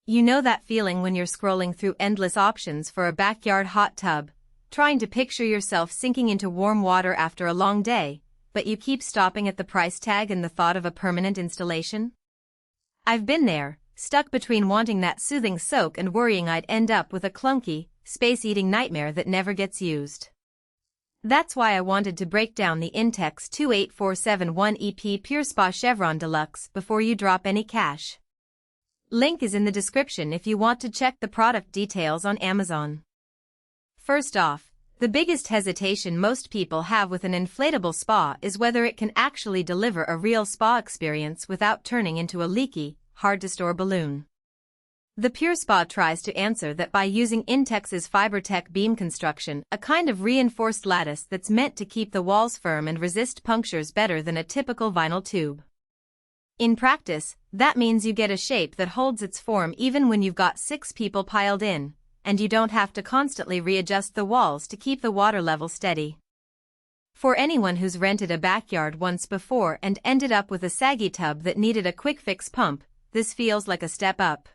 You know that feeling when you're scrolling through endless options for a backyard hot tub, trying to picture yourself sinking into warm water after a long day, but you keep stopping at the price tag and the thought of a permanent installation? I've been there, stuck between wanting that soothing soak and worrying I'd end up with a clunky, space-eating nightmare that never gets used. That's why I wanted to break down the INTEX 28471EP PureSpa Chevron Deluxe before you drop any cash. Link is in the description if you want to check the product details on Amazon. First off, the biggest hesitation most people have with an inflatable spa is whether it can actually deliver a real spa experience without turning into a leaky, hard-to-store balloon. The PureSpa tries to answer that by using INTEX's FiberTech beam construction, a kind of reinforced lattice that's meant to keep the walls firm and resist punctures better than a typical vinyl tube. In practice, that means you get a shape that holds its form even when you've got 6 people piled in, and you don't have to constantly readjust the walls to keep the water level steady. For anyone who's rented a backyard once before and ended up with a saggy tub that needed a quick fix pump, this feels like a step up.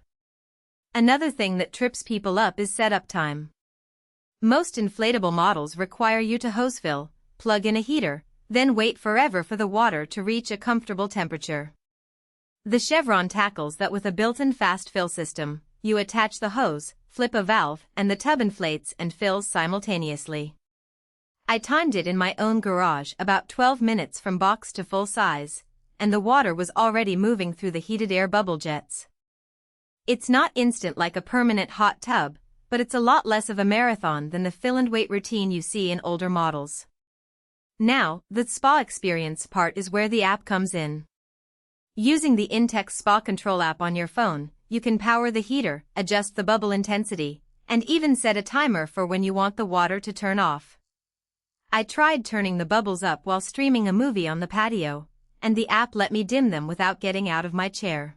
Another thing that trips people up is setup time. Most inflatable models require you to hose fill, plug in a heater, then wait forever for the water to reach a comfortable temperature. The Chevron tackles that with a built-in FastFill system. You attach the hose, flip a valve, and the tub inflates and fills simultaneously. I timed it in my own garage, about 12 minutes from box to full size, and the water was already moving through the heated air bubble jets. It's not instant like a permanent hot tub, but it's a lot less of a marathon than the fill and wait routine you see in older models. Now, the spa experience part is where the app comes in. Using the INTEX Spa Control app on your phone, you can power the heater, adjust the bubble intensity, and even set a timer for when you want the water to turn off. I tried turning the bubbles up while streaming a movie on the patio, and the app let me dim them without getting out of my chair.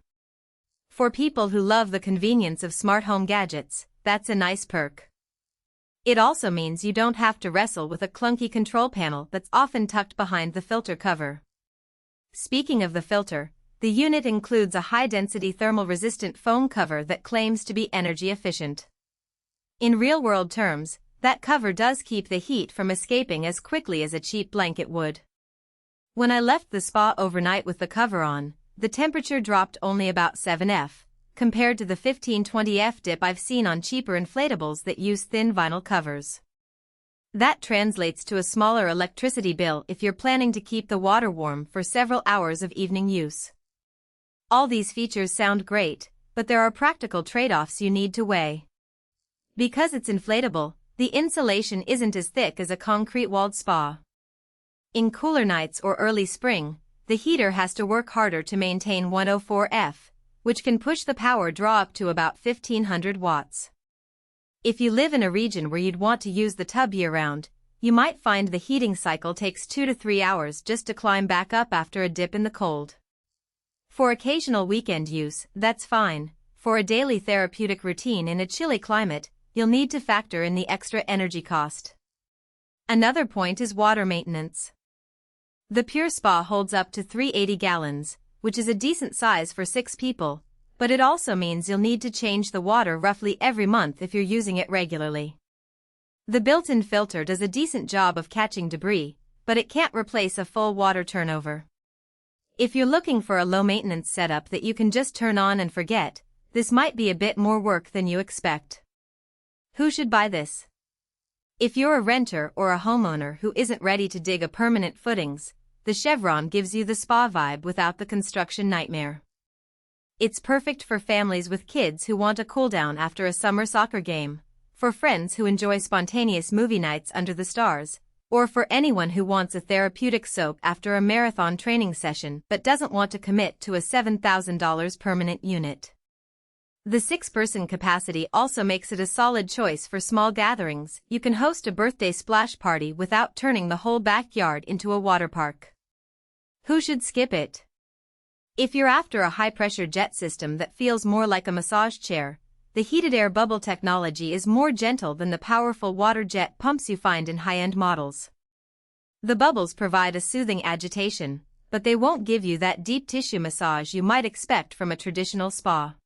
For people who love the convenience of smart home gadgets, that's a nice perk. It also means you don't have to wrestle with a clunky control panel that's often tucked behind the filter cover. Speaking of the filter, the unit includes a high-density thermal-resistant foam cover that claims to be energy efficient. In real-world terms, that cover does keep the heat from escaping as quickly as a cheap blanket would. When I left the spa overnight with the cover on, the temperature dropped only about 7°F, compared to the 15–20°F dip I've seen on cheaper inflatables that use thin vinyl covers. That translates to a smaller electricity bill if you're planning to keep the water warm for several hours of evening use. All these features sound great, but there are practical trade-offs you need to weigh. Because it's inflatable, the insulation isn't as thick as a concrete-walled spa. In cooler nights or early spring, the heater has to work harder to maintain 104°F, which can push the power draw up to about 1500 watts. If you live in a region where you'd want to use the tub year-round, you might find the heating cycle takes 2 to 3 hours just to climb back up after a dip in the cold. For occasional weekend use, that's fine. For a daily therapeutic routine in a chilly climate, you'll need to factor in the extra energy cost. Another point is water maintenance. The PureSpa holds up to 380 gallons, which is a decent size for 6 people, but it also means you'll need to change the water roughly every month if you're using it regularly. The built-in filter does a decent job of catching debris, but it can't replace a full water turnover. If you're looking for a low-maintenance setup that you can just turn on and forget, this might be a bit more work than you expect. Who should buy this? If you're a renter or a homeowner who isn't ready to dig a permanent footings, the Chevron gives you the spa vibe without the construction nightmare. It's perfect for families with kids who want a cool-down after a summer soccer game, for friends who enjoy spontaneous movie nights under the stars, or for anyone who wants a therapeutic soak after a marathon training session but doesn't want to commit to a $7,000 permanent unit. The 6-person capacity also makes it a solid choice for small gatherings. You can host a birthday splash party without turning the whole backyard into a water park. Who should skip it? If you're after a high-pressure jet system that feels more like a massage chair, the heated air bubble technology is more gentle than the powerful water jet pumps you find in high-end models. The bubbles provide a soothing agitation, but they won't give you that deep tissue massage you might expect from a traditional spa.